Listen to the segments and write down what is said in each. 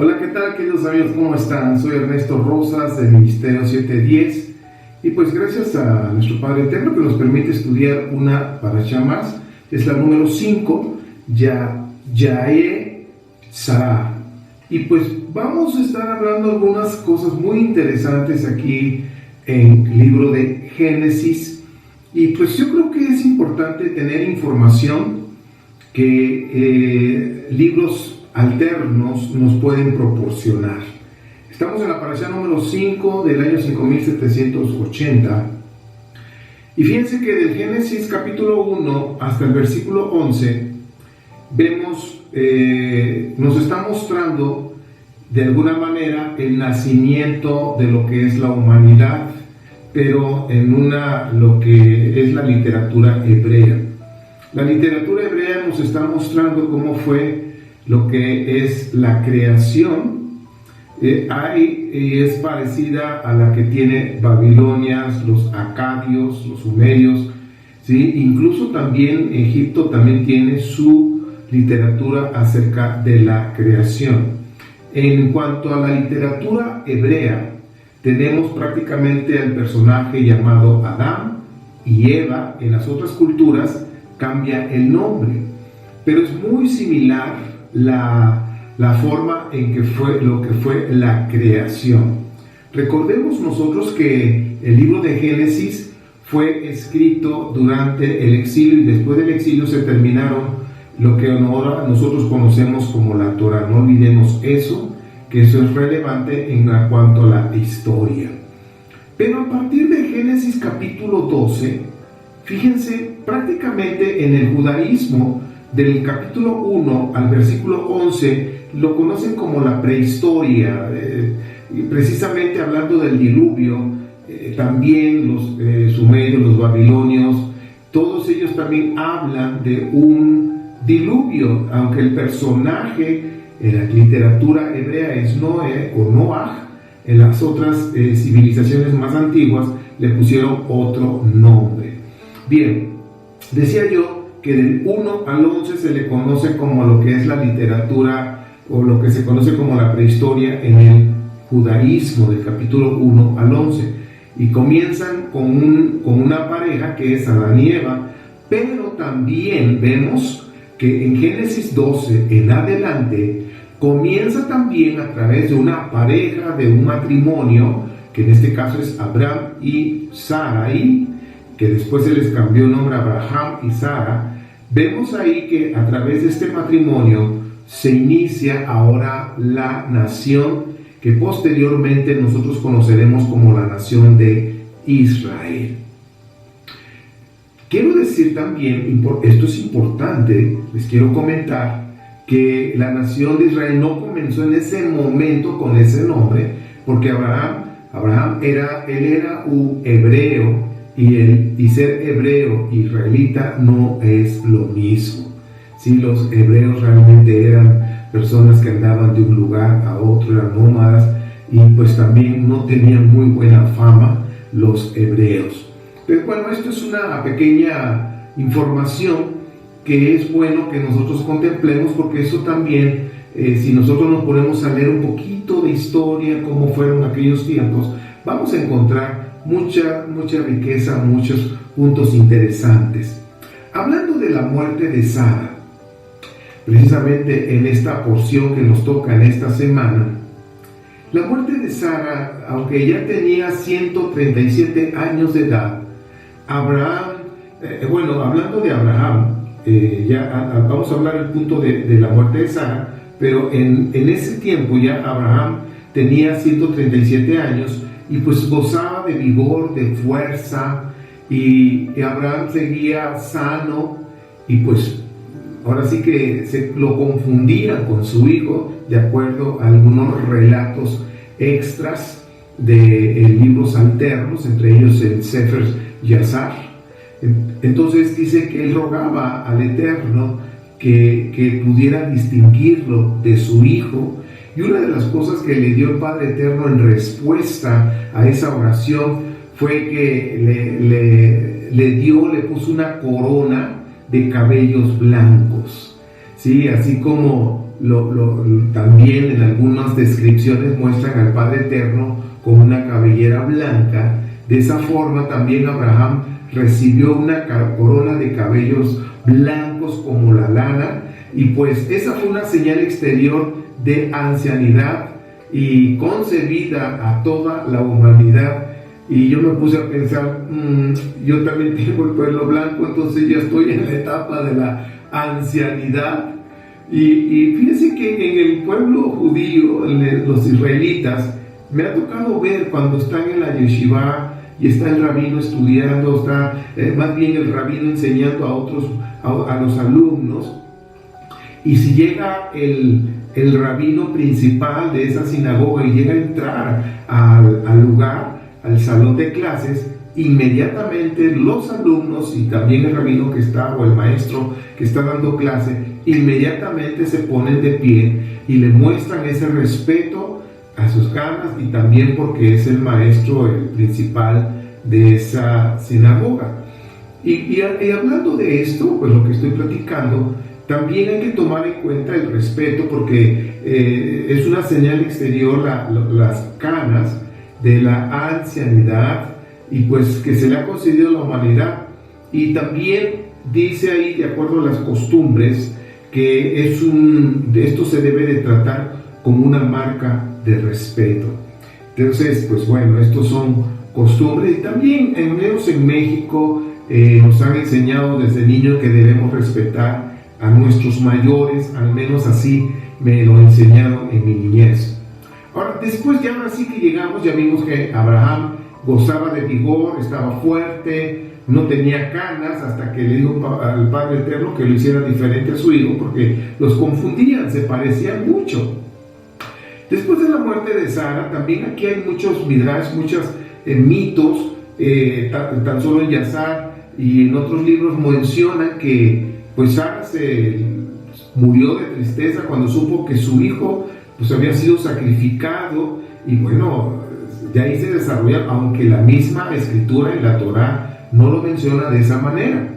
Hola, ¿qué tal, queridos amigos? ¿Cómo están? Soy Ernesto Rosas del Ministerio 710 y pues gracias a nuestro Padre Eterno que nos permite estudiar una parashá más, es la número 5, Yae Sarah. Y pues vamos a estar hablando algunas cosas muy interesantes aquí en el libro de Génesis, y pues yo creo que es importante tener información que libros alternos nos pueden proporcionar. Estamos en la parashá número 5 del año 5780, y fíjense que del Génesis capítulo 1 hasta el versículo 11 vemos, nos está mostrando de alguna manera el nacimiento de lo que es la humanidad, pero en lo que es la literatura hebrea. La literatura hebrea nos está mostrando cómo fue lo que es la creación. Es parecida a la que tiene Babilonia, los acadios, los sumerios, ¿sí? Incluso también Egipto también tiene su literatura acerca de la creación. En cuanto a la literatura hebrea, tenemos prácticamente al personaje llamado Adán y Eva. En las otras culturas cambia el nombre, pero es muy similar la forma en que fue lo que fue la creación. Recordemos nosotros que el libro de Génesis fue escrito durante el exilio, y después del exilio se terminaron lo que ahora nosotros conocemos como la Torah. No olvidemos eso, que eso es relevante en cuanto a la historia. Pero a partir de Génesis capítulo 12, fíjense, prácticamente en el judaísmo, del capítulo 1 al versículo 11, lo conocen como la prehistoria, precisamente hablando del diluvio. También los sumerios, los babilonios, todos ellos también hablan de un diluvio, aunque el personaje en la literatura hebrea es Noé o Noah. En las otras civilizaciones más antiguas le pusieron otro nombre. Bien, decía yo que del 1 al 11 se le conoce como lo que es la literatura, o lo que se conoce como la prehistoria en el judaísmo, del capítulo 1 al 11, y comienzan con una pareja que es Adán y Eva, pero también vemos que en Génesis 12 en adelante comienza también a través de una pareja, de un matrimonio, que en este caso es Abraham y Sarai, que después se les cambió el nombre a Abraham y Sara. Vemos ahí que a través de este matrimonio se inicia ahora la nación que posteriormente nosotros conoceremos como la nación de Israel. Quiero decir también, esto es importante, les quiero comentar que la nación de Israel no comenzó en ese momento con ese nombre, porque Abraham era un hebreo, y ser hebreo israelita no es lo mismo. Sí, los hebreos realmente eran personas que andaban de un lugar a otro, eran nómadas, y pues también no tenían muy buena fama los hebreos. Pero bueno, esto es una pequeña información que es bueno que nosotros contemplemos, porque eso también, si nosotros nos ponemos a leer un poquito de historia, cómo fueron aquellos tiempos, vamos a encontrar mucha riqueza, muchos puntos interesantes. Hablando de la muerte de Sara, precisamente en esta porción que nos toca en esta semana, la muerte de Sara, aunque ya tenía 137 años de edad, hablando de Abraham, vamos a hablar del punto de la muerte de Sara, pero en ese tiempo ya Abraham tenía 137 años, y pues gozaba de vigor, de fuerza, y Abraham seguía sano, y pues ahora sí que se lo confundían con su hijo, de acuerdo a algunos relatos extras de libros alternos, entre ellos el Sefer Yazar. Entonces dice que él rogaba al Eterno que pudiera distinguirlo de su hijo. Y una de las cosas que le dio el Padre Eterno en respuesta a esa oración fue que le puso una corona de cabellos blancos, ¿sí? Así como también en algunas descripciones muestran al Padre Eterno con una cabellera blanca. De esa forma también Abraham recibió una corona de cabellos blancos como la lana, y pues esa fue una señal exterior de ancianidad y concebida a toda la humanidad. Y yo me puse a pensar, yo también tengo el pelo blanco, entonces ya estoy en la etapa de la ancianidad. Y fíjense que en el pueblo judío, los israelitas, me ha tocado ver cuando están en la yeshiva y está el rabino estudiando, está más bien el rabino enseñando a los alumnos, y si llega el rabino principal de esa sinagoga y llega a entrar al lugar, al salón de clases, inmediatamente los alumnos y también el rabino que está, o el maestro que está dando clase, inmediatamente se ponen de pie y le muestran ese respeto a sus canas, y también porque es el maestro, el principal de esa sinagoga. Y hablando de esto, pues lo que estoy platicando, también hay que tomar en cuenta el respeto, porque es una señal exterior las canas de la ancianidad, y pues que se le ha concedido a la humanidad. Y también dice ahí, de acuerdo a las costumbres, que esto se debe de tratar como una marca de respeto. Entonces, pues bueno, estos son costumbres, y también al menos en México nos han enseñado desde niños que debemos respetar a nuestros mayores, al menos así me lo enseñaron en mi niñez. Ahora sí que llegamos, ya vimos que Abraham gozaba de vigor, estaba fuerte, no tenía canas, hasta que le dijo al Padre Eterno que lo hiciera diferente a su hijo, porque los confundían, se parecían mucho. Después de la muerte de Sara, también aquí hay muchos midrash, muchos mitos, tan solo en Yazar y en otros libros mencionan que pues Sara se murió de tristeza cuando supo que su hijo pues había sido sacrificado, y bueno, de ahí se desarrolla, aunque la misma escritura en la Torá no lo menciona de esa manera.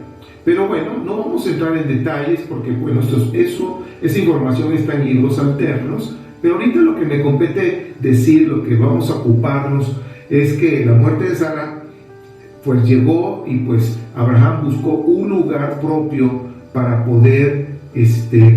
Pero bueno, no vamos a entrar en detalles porque bueno, esa información está en libros alternos, pero ahorita lo que me compete decir, lo que vamos a ocuparnos, es que la muerte de Sara pues llegó, y pues Abraham buscó un lugar propio para poder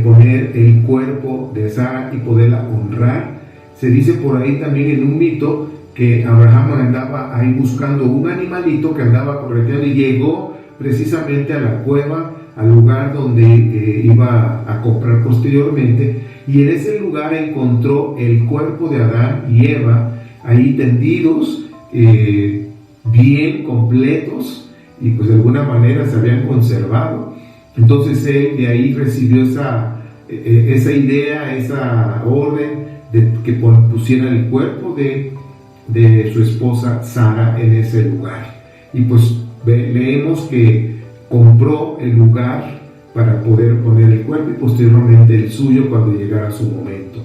poner el cuerpo de Sara y poderla honrar. Se dice por ahí también en un mito que Abraham andaba ahí buscando un animalito que andaba correteando, y llegó precisamente a la cueva, al lugar donde iba a comprar posteriormente, y en ese lugar encontró el cuerpo de Adán y Eva ahí tendidos, bien completos, y pues de alguna manera se habían conservado. Entonces él de ahí recibió esa idea, esa orden de que pusieran el cuerpo de su esposa Sara en ese lugar. Y pues leemos que compró el lugar para poder poner el cuerpo, y posteriormente el suyo cuando llegara su momento.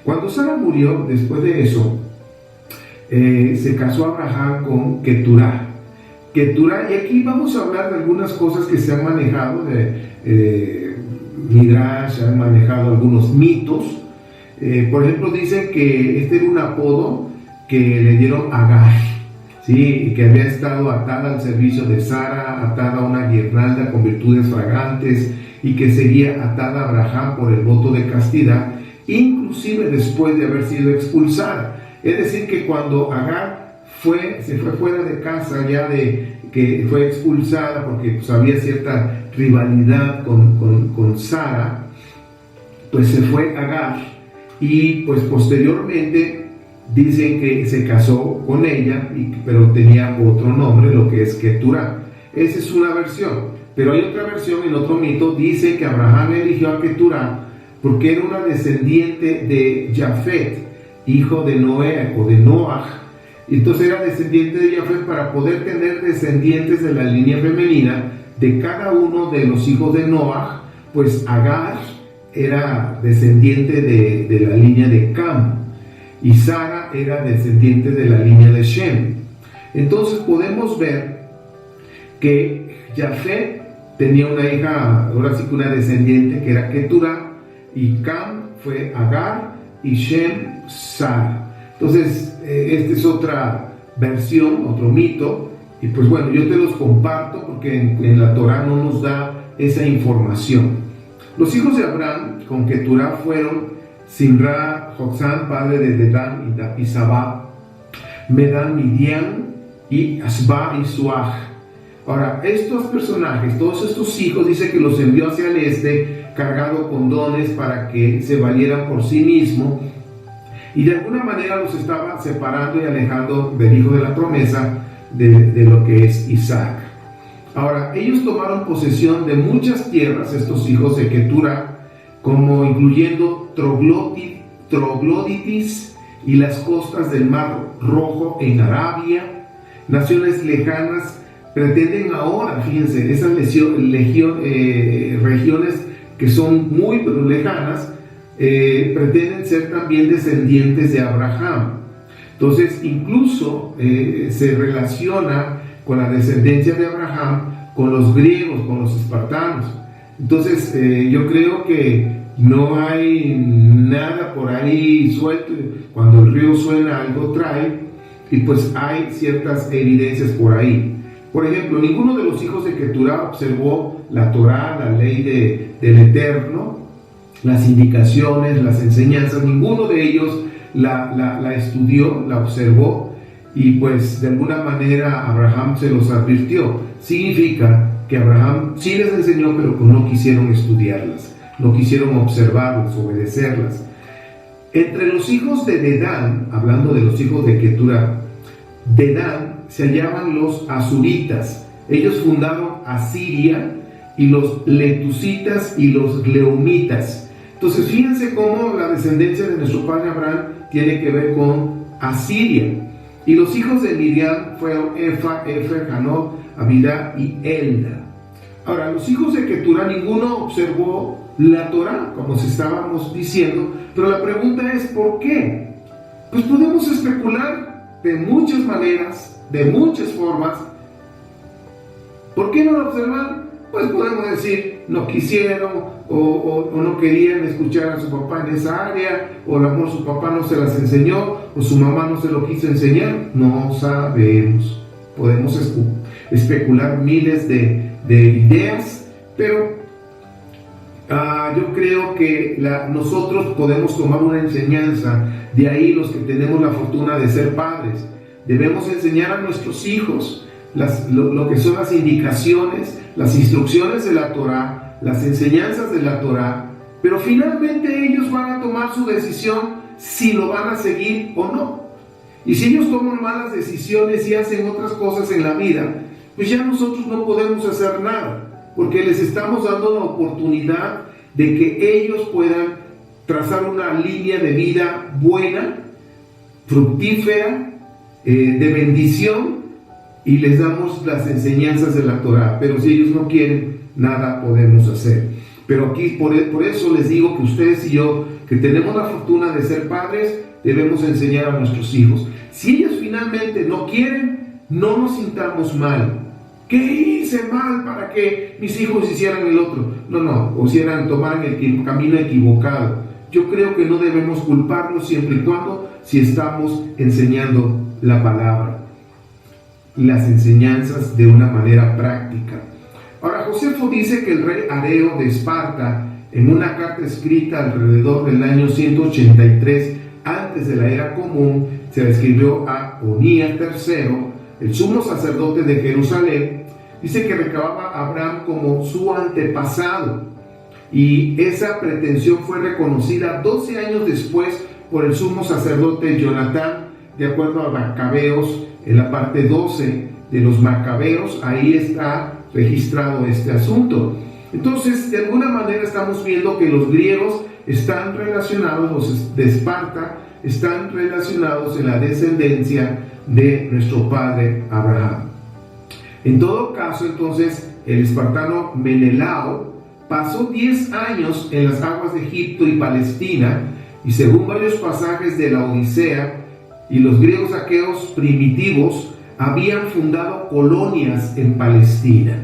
Cuando Sara murió, después de eso, se casó Abraham con Keturah. Y aquí vamos a hablar de algunas cosas que se han manejado, de Midrash, se han manejado algunos mitos. Por ejemplo, dicen que este era un apodo que le dieron a Agar, ¿sí? Que había estado atada al servicio de Sara, atada a una guirnalda con virtudes fragantes, y que seguía atada a Abraham por el voto de castidad, inclusive después de haber sido expulsada. Es decir, que cuando Agar se fue fuera de casa, ya que fue expulsada porque pues había cierta rivalidad con Sara, pues se fue Agar, y pues posteriormente dicen que se casó con ella, pero tenía otro nombre, lo que es Keturah. Esa es una versión, pero hay otra versión, en otro mito dice que Abraham eligió a Keturah porque era una descendiente de Jafet, hijo de Noé o de Noach. Entonces era descendiente de Jafet para poder tener descendientes de la línea femenina de cada uno de los hijos de Noach. Pues Agar era descendiente de la línea de Cam, y Sara era descendiente de la línea de Shem. Entonces podemos ver que Jafet tenía una hija, ahora sí que una descendiente, que era Keturah, y Cam fue Agar y Shem, Sara. Entonces, esta es otra versión, otro mito, y pues bueno, yo te los comparto porque en la Torah no nos da esa información. Los hijos de Abraham con Keturah fueron Simra, Joksán, padre de Dedán y Sabá, Medán, Midian y Asba y Suaj. Ahora, estos personajes, todos estos hijos, dice que los envió hacia el este cargado con dones para que se valieran por sí mismos, y de alguna manera los estaba separando y alejando del hijo de la promesa, de lo que es Isaac. Ahora, ellos tomaron posesión de muchas tierras, estos hijos de Keturah, como incluyendo Trogloditis y las costas del Mar Rojo en Arabia. Naciones lejanas pretenden ahora, fíjense, esas regiones que son muy lejanas, pretenden ser también descendientes de Abraham. Entonces, incluso se relaciona con la descendencia de Abraham con los griegos, con los espartanos. Entonces, yo creo que no hay nada por ahí suelto. Cuando el río suena, algo trae, y pues hay ciertas evidencias por ahí. Por ejemplo, ninguno de los hijos de Keturah observó la Torah, la ley del Eterno, las indicaciones, las enseñanzas. Ninguno de ellos la estudió, la observó, y pues de alguna manera Abraham se los advirtió. Significa que Abraham sí les enseñó, pero pues no quisieron estudiarlas, no quisieron observarlas, obedecerlas. Entre los hijos de Dedán, hablando de los hijos de Keturah, Dedán se hallaban los asuritas. Ellos fundaron Asiria, y los letusitas y los leumitas. Entonces, fíjense cómo la descendencia de nuestro padre Abraham tiene que ver con Asiria. Y los hijos de Miriam fueron Efa, Efer, Hanoc, Abida y Elda. Ahora, los hijos de Keturah, ninguno observó la Torah, como se estábamos diciendo, pero la pregunta es, ¿por qué? Pues podemos especular de muchas maneras, de muchas formas. ¿Por qué no lo observan? Pues podemos decir, no quisieron o no querían escuchar a su papá en esa área, o a lo mejor su papá no se las enseñó, o su mamá no se lo quiso enseñar. No sabemos. Podemos especular miles de ideas, pero yo creo que nosotros podemos tomar una enseñanza de ahí, los que tenemos la fortuna de ser padres. Debemos enseñar a nuestros hijos lo que son las indicaciones, las instrucciones de la Torah, las enseñanzas de la Torah, pero finalmente ellos van a tomar su decisión si lo van a seguir o no. Y si ellos toman malas decisiones y hacen otras cosas en la vida, pues ya nosotros no podemos hacer nada, porque les estamos dando la oportunidad de que ellos puedan trazar una línea de vida buena, fructífera, de bendición, y les damos las enseñanzas de la Torah. Pero si ellos no quieren, nada podemos hacer. Pero aquí por eso les digo que ustedes y yo, que tenemos la fortuna de ser padres, debemos enseñar a nuestros hijos. Si ellos finalmente no quieren, no nos sintamos mal. ¿Qué hice mal para que mis hijos hicieran el otro? No, tomaran el camino equivocado. Yo creo que no debemos culparlos siempre y cuando si estamos enseñando la palabra, las enseñanzas de una manera práctica. Ahora, Josefo dice que el rey Areo de Esparta, en una carta escrita alrededor del año 183 antes de la era común, se la escribió a Onías III, el sumo sacerdote de Jerusalén. Dice que recababa a Abraham como su antepasado, y esa pretensión fue reconocida 12 años después por el sumo sacerdote Jonatán, de acuerdo a Macabeos. En la parte 12 de los Macabeos, ahí está registrado este asunto. Entonces, de alguna manera estamos viendo que los griegos están relacionados, los de Esparta, están relacionados en la descendencia de nuestro padre Abraham. En todo caso, entonces, el espartano Menelao pasó 10 años en las aguas de Egipto y Palestina, y según varios pasajes de la Odisea, y los griegos aqueos primitivos habían fundado colonias en Palestina.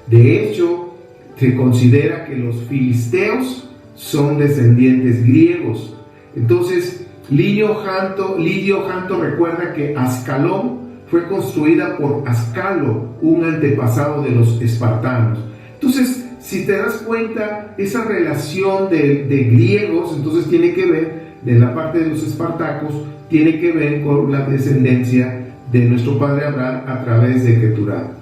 De hecho, se considera que los filisteos son descendientes griegos. Entonces, Lidio Janto recuerda que Ascalón fue construida por Ascalo, un antepasado de los espartanos. Entonces, si te das cuenta, esa relación de griegos, entonces tiene que ver, de la parte de los espartacos, tiene que ver con la descendencia de nuestro padre Abraham a través de Keturah.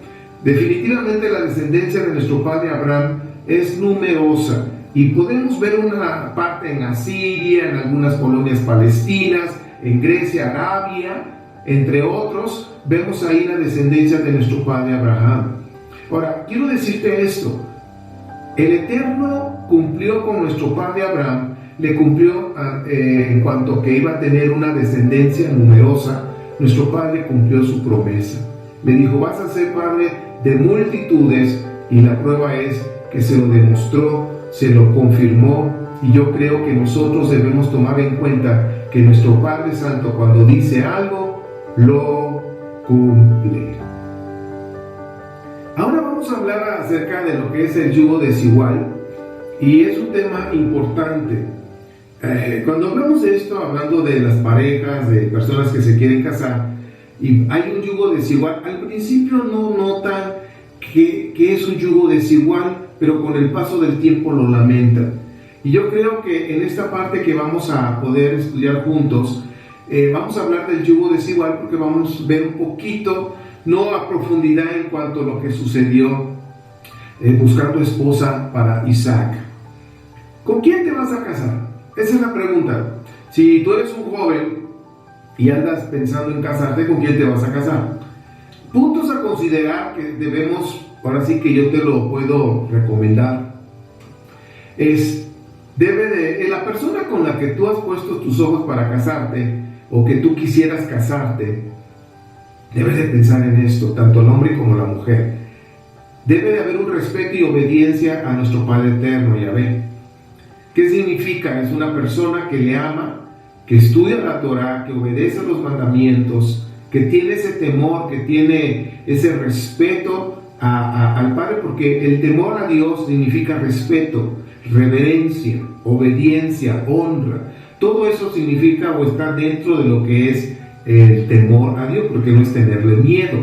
Definitivamente la descendencia de nuestro padre Abraham es numerosa y podemos ver una parte en Asiria, en algunas colonias palestinas, en Grecia, Arabia, entre otros. Vemos ahí la descendencia de nuestro padre Abraham. Ahora, quiero decirte esto: el Eterno cumplió con nuestro padre Abraham, le cumplió en cuanto que iba a tener una descendencia numerosa. Nuestro padre cumplió su promesa. Le dijo: vas a ser padre de multitudes, y la prueba es que se lo demostró, se lo confirmó. Y yo creo que nosotros debemos tomar en cuenta que nuestro Padre Santo, cuando dice algo, lo cumple. Ahora vamos a hablar acerca de lo que es el yugo desigual, y es un tema importante. Cuando hablamos de esto, hablando de las parejas, de personas que se quieren casar, y hay un yugo desigual, al principio no notan que es un yugo desigual, pero con el paso del tiempo lo lamentan. Y yo creo que en esta parte que vamos a poder estudiar juntos, vamos a hablar del yugo desigual, porque vamos a ver un poquito, no a profundidad, en cuanto a lo que sucedió buscando esposa para Isaac. ¿Con quién te vas a casar? Esa es la pregunta. Si tú eres un joven y andas pensando en casarte, ¿con quién te vas a casar? Puntos a considerar que debemos, ahora sí que yo te lo puedo recomendar, es, la persona con la que tú has puesto tus ojos para casarte, o que tú quisieras casarte, debes de pensar en esto, tanto el hombre como la mujer. Debe de haber un respeto y obediencia a nuestro Padre Eterno, Yahvé. ¿Qué significa? Es una persona que le ama, que estudia la Torah, que obedece a los mandamientos, que tiene ese temor, que tiene ese respeto al Padre, porque el temor a Dios significa respeto, reverencia, obediencia, honra. Todo eso significa o está dentro de lo que es el temor a Dios, porque no es tenerle miedo.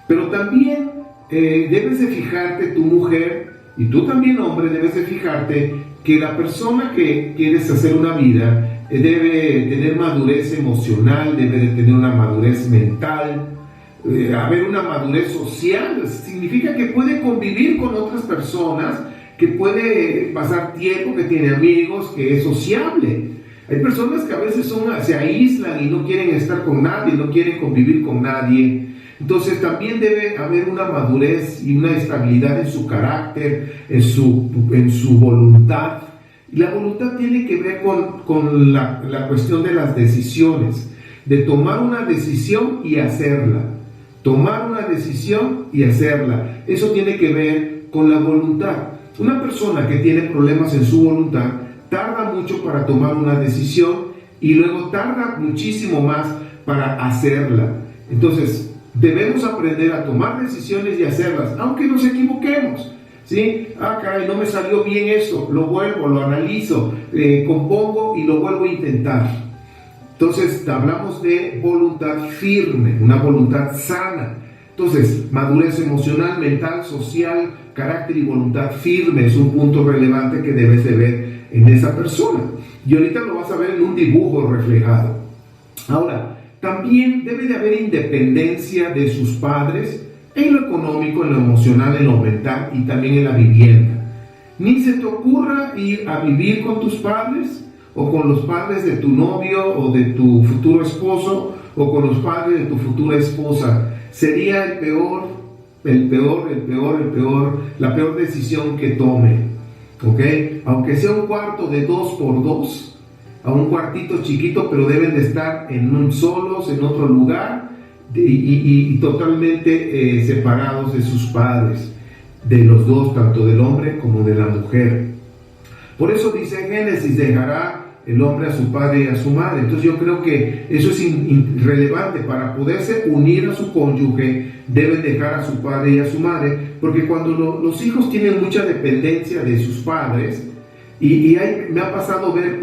Pero también debes de fijarte, tu mujer, y tú también, hombre, debes de fijarte que la persona que quieres hacer una vida debe tener madurez emocional, debe de tener una madurez mental, haber una madurez social. Significa que puede convivir con otras personas, que puede pasar tiempo, que tiene amigos, que es sociable. Hay personas que a veces se aíslan y no quieren estar con nadie, no quieren convivir con nadie. Entonces también debe haber una madurez y una estabilidad en su carácter, en su voluntad. Y la voluntad tiene que ver con la cuestión de las decisiones, de tomar una decisión y hacerla. Tomar una decisión y hacerla. Eso tiene que ver con la voluntad. Una persona que tiene problemas en su voluntad tarda mucho para tomar una decisión y luego tarda muchísimo más para hacerla. Entonces, debemos aprender a tomar decisiones y hacerlas, aunque nos equivoquemos. ¿Sí? Caray, no me salió bien esto, lo analizo, compongo y lo vuelvo a intentar. Entonces, hablamos de voluntad firme, una voluntad sana. Entonces, madurez emocional, mental, social, carácter y voluntad firme es un punto relevante que debes de ver en esa persona. Y ahorita lo vas a ver en un dibujo reflejado. Ahora, también debe de haber independencia de sus padres en lo económico, en lo emocional, en lo mental y también en la vivienda. Ni se te ocurra ir a vivir con tus padres o con los padres de tu novio o de tu futuro esposo o con los padres de tu futura esposa. Sería la peor decisión que tome. ¿Ok? Aunque sea un cuarto de 2x2, a un cuartito chiquito, pero deben de estar solos en otro lugar y totalmente separados de sus padres, de los dos, tanto del hombre como de la mujer. Por eso dice en Génesis: dejará el hombre a su padre y a su madre. Entonces yo creo que eso es relevante. Para poderse unir a su cónyuge, deben dejar a su padre y a su madre, porque cuando los hijos tienen mucha dependencia de sus padres, Me ha pasado ver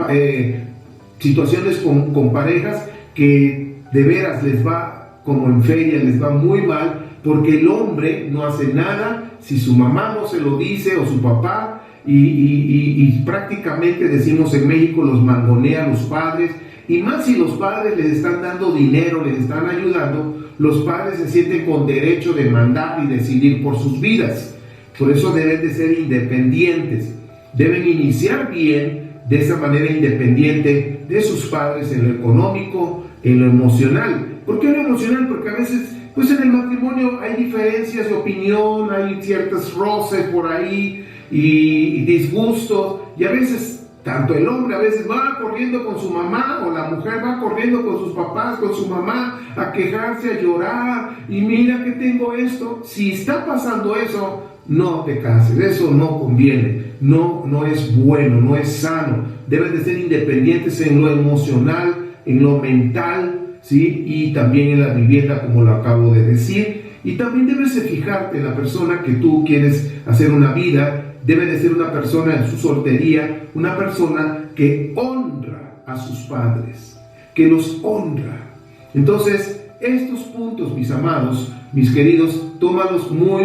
situaciones con parejas que de veras les va como en feria, les va muy mal, porque el hombre no hace nada si su mamá no se lo dice o su papá, y prácticamente decimos en México los mangonea a los padres, y más si los padres les están dando dinero, les están ayudando, los padres se sienten con derecho de mandar y decidir por sus vidas. Por eso deben de ser independientes, deben iniciar bien de esa manera independiente de sus padres en lo económico, en lo emocional. ¿Por qué en lo emocional? Porque a veces, pues en el matrimonio hay diferencias de opinión, hay ciertos roces por ahí y disgustos, y a veces tanto el hombre a veces va corriendo con su mamá, o la mujer va corriendo con sus papás, con su mamá, a quejarse, a llorar, y mira que tengo esto. Si está pasando eso, no te cases, eso no conviene, no es bueno, no es sano. Deben de ser independientes en lo emocional, en lo mental, ¿sí? Y también en la vivienda, como lo acabo de decir. Y también debes de fijarte en la persona que tú quieres hacer una vida. Debe de ser una persona en su soltería, una persona que honra a sus padres, que los honra. Entonces, estos puntos, mis amados, mis queridos, tómalos muy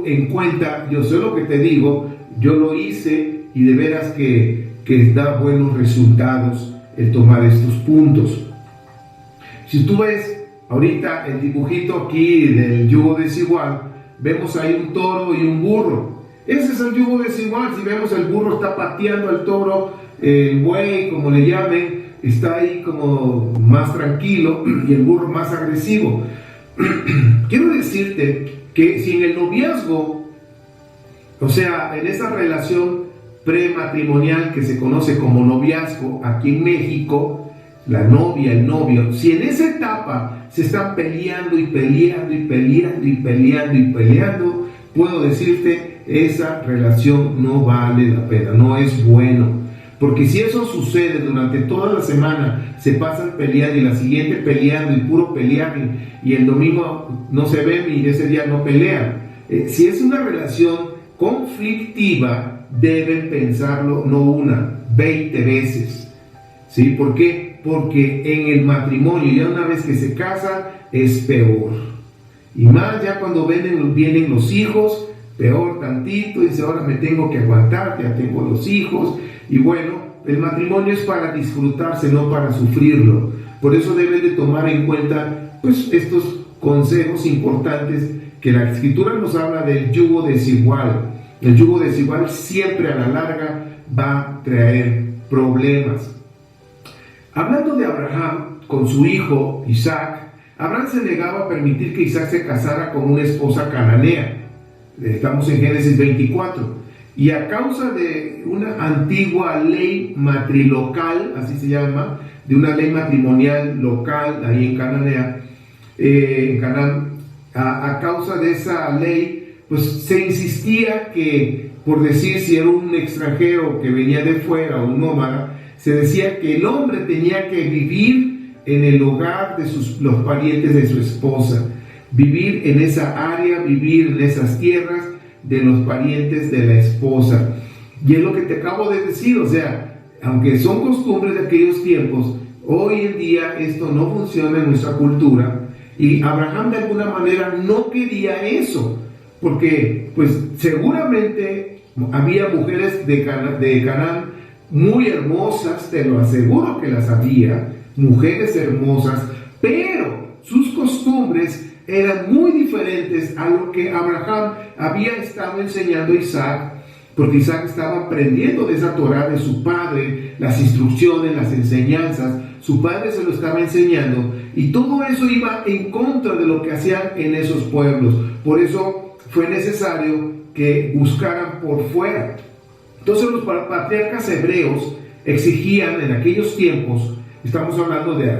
en cuenta. Yo sé lo que te digo, yo lo hice, y de veras que da buenos resultados el tomar estos puntos. Si tú ves ahorita el dibujito aquí del yugo desigual, vemos ahí un toro y un burro. Ese es el yugo desigual. Si vemos, el burro está pateando al toro, el buey, como le llamen, está ahí como más tranquilo, y el burro más agresivo. Quiero decirte que si en el noviazgo, o sea, en esa relación prematrimonial que se conoce como noviazgo aquí en México, la novia, el novio, si en esa etapa se están peleando y peleando y peleando y peleando y peleando, puedo decirte, esa relación no vale la pena, no es bueno. Porque si eso sucede durante toda la semana, se pasan peleando y la siguiente peleando y puro pelear, y el domingo no se ven y ese día no pelean. Si es una relación conflictiva, deben pensarlo no una, 20 veces. ¿Sí? ¿Por qué? Porque en el matrimonio, ya una vez que se casan, es peor. Y más ya cuando vienen los hijos, peor tantito, dice, ahora me tengo que aguantar, ya tengo los hijos. Y bueno, el matrimonio es para disfrutarse, no para sufrirlo. Por eso deben de tomar en cuenta pues estos consejos importantes, que la Escritura nos habla del yugo desigual. El yugo desigual siempre a la larga va a traer problemas. Hablando de Abraham con su hijo Isaac, Abraham se negaba a permitir que Isaac se casara con una esposa cananea. Estamos en Génesis 24. Y a causa de una antigua ley matrilocal, así se llama, de una ley matrimonial local ahí en Cananea, en Canaán, a causa de esa ley, pues se insistía que, por decir, si era un extranjero que venía de fuera o un nómada, se decía que el hombre tenía que vivir en el hogar de los parientes de su esposa, vivir en esa área, vivir en esas tierras de los parientes de la esposa. Y es lo que te acabo de decir, o sea, aunque son costumbres de aquellos tiempos, hoy en día esto no funciona en nuestra cultura, y Abraham de alguna manera no quería eso, porque pues seguramente había mujeres de Canaán muy hermosas, te lo aseguro que las había, mujeres hermosas, pero sus costumbres eran muy diferentes a lo que Abraham había estado enseñando a Isaac, porque Isaac estaba aprendiendo de esa Torá de su padre, las instrucciones, las enseñanzas. Su padre se lo estaba enseñando, y todo eso iba en contra de lo que hacían en esos pueblos. Por eso fue necesario que buscaran por fuera. Entonces los patriarcas hebreos exigían en aquellos tiempos, estamos hablando de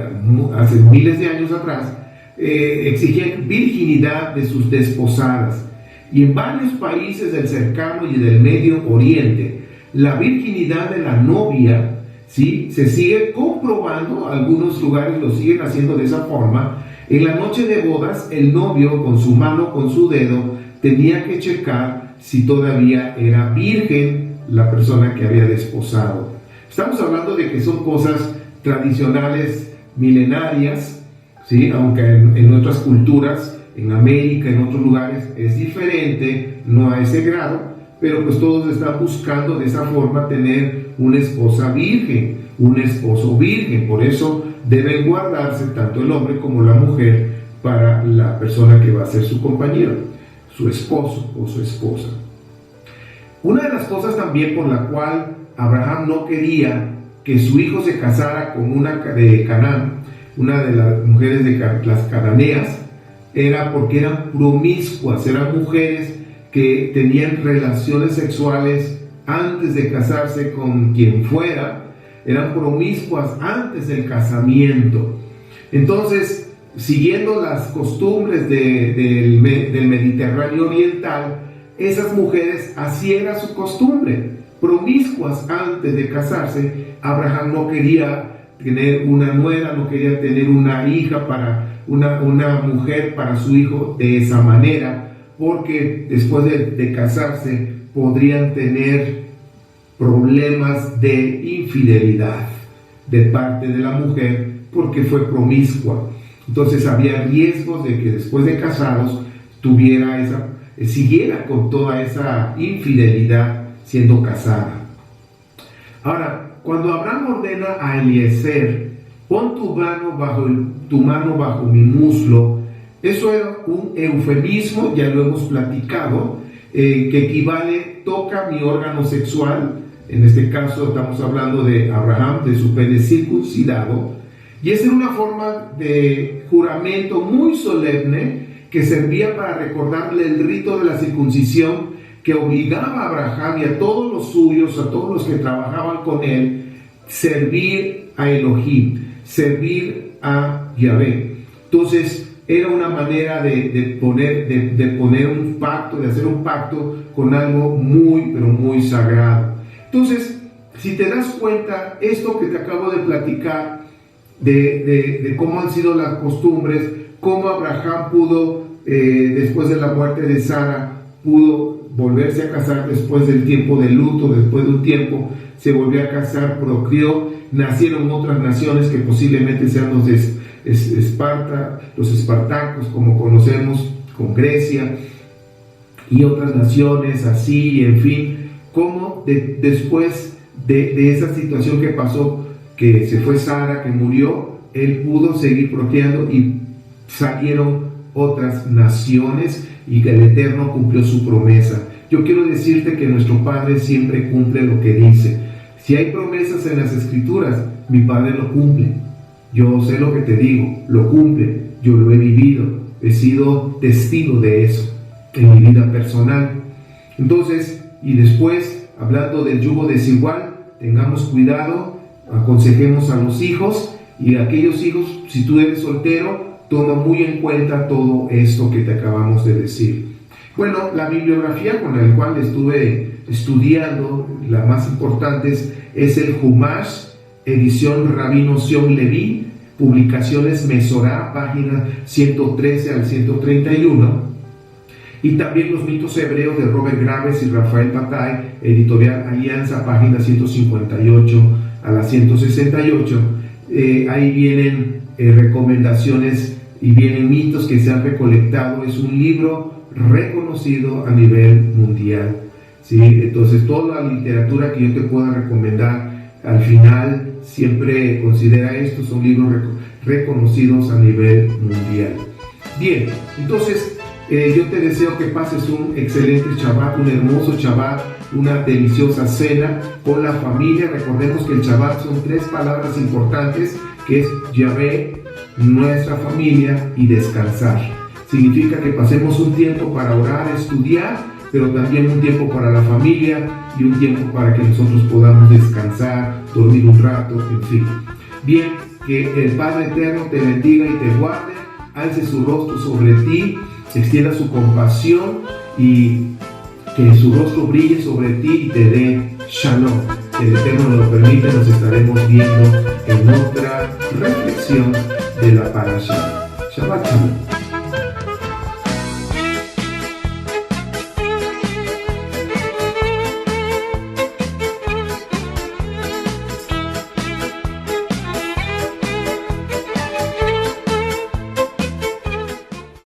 hace miles de años atrás, exigían virginidad de sus desposadas. Y en varios países del cercano y del Medio Oriente, la virginidad de la novia, ¿sí?, se sigue comprobando. Algunos lugares lo siguen haciendo de esa forma. En la noche de bodas, el novio con su mano, con su dedo, tenía que checar si todavía era virgen la persona que había desposado. Estamos hablando de que son cosas tradicionales, milenarias, ¿sí? Aunque en otras culturas, en América, en otros lugares, es diferente, no a ese grado, pero pues todos están buscando de esa forma tener una esposa virgen, un esposo virgen. Por eso deben guardarse tanto el hombre como la mujer para la persona que va a ser su compañero, su esposo o su esposa. Una de las cosas también por la cual Abraham no quería que su hijo se casara con una de Canaán, una de las mujeres de las cananeas, era porque eran promiscuas, eran mujeres que tenían relaciones sexuales antes de casarse con quien fuera, eran promiscuas antes del casamiento. Entonces, siguiendo las costumbres del Mediterráneo oriental, esas mujeres, así era su costumbre, promiscuas antes de casarse. Abraham no quería tener una nuera, no quería tener una hija para una mujer para su hijo de esa manera, porque después de casarse podrían tener problemas de infidelidad de parte de la mujer porque fue promiscua. Entonces había riesgos de que después de casados siguiera con toda esa infidelidad siendo casada. Ahora, cuando Abraham ordena a Eliezer, pon tu mano bajo mi muslo, eso era un eufemismo, ya lo hemos platicado, que equivale, toca mi órgano sexual. En este caso estamos hablando de Abraham, de su pene circuncidado, y esa era una forma de juramento muy solemne que servía para recordarle el rito de la circuncisión que obligaba a Abraham y a todos los suyos, a todos los que trabajaban con él, servir a Elohim, servir a Yahvé. Entonces era una manera de poner un pacto, de hacer un pacto con algo muy, pero muy sagrado. Entonces, si te das cuenta, esto que te acabo de platicar, de cómo han sido las costumbres, cómo Abraham pudo, después de la muerte de Sara, pudo volverse a casar después del tiempo de luto, después de un tiempo, se volvió a casar, procreó, nacieron otras naciones que posiblemente sean los espartacos, como conocemos, con Grecia, y otras naciones así, en fin, cómo después de esa situación que pasó, que se fue Sara, que murió, él pudo seguir procreando y salieron otras naciones y que el Eterno cumplió su promesa. Yo quiero decirte que nuestro Padre siempre cumple lo que dice. Si hay promesas en las Escrituras, mi Padre lo cumple. Yo sé lo que te digo, lo cumple. Yo lo he vivido, he sido testigo de eso en mi vida personal. Entonces, y después, hablando del yugo desigual, tengamos cuidado, aconsejemos a los hijos, y aquellos hijos, si tú eres soltero, toma muy en cuenta todo esto que te acabamos de decir. Bueno, la bibliografía con la cual estuve estudiando, la más importante es el Humash, edición Rabino Sion Levi, publicaciones Mesorá, páginas 113 al 131, y también los mitos hebreos de Robert Graves y Rafael Patay, editorial Alianza, páginas 158 a la 168. Ahí vienen recomendaciones y vienen mitos que se han recolectado. Es un libro reconocido a nivel mundial, ¿sí? Entonces toda la literatura que yo te pueda recomendar al final siempre considera esto, son libros reconocidos a nivel mundial. Bien, entonces yo te deseo que pases un excelente Shabbat, un hermoso Shabbat, una deliciosa cena con la familia. Recordemos que el Shabbat son 3 palabras importantes, que es Yahvé, nuestra familia y descansar. Significa que pasemos un tiempo para orar, estudiar, pero también un tiempo para la familia y un tiempo para que nosotros podamos descansar, dormir un rato, en fin. Bien, que el Padre Eterno te bendiga y te guarde, alce su rostro sobre ti, extienda su compasión y que su rostro brille sobre ti y te dé Shalom. Si el Eterno nos lo permite, nos estaremos viendo en otra reflexión de la Parashá. Shabbat Shalom.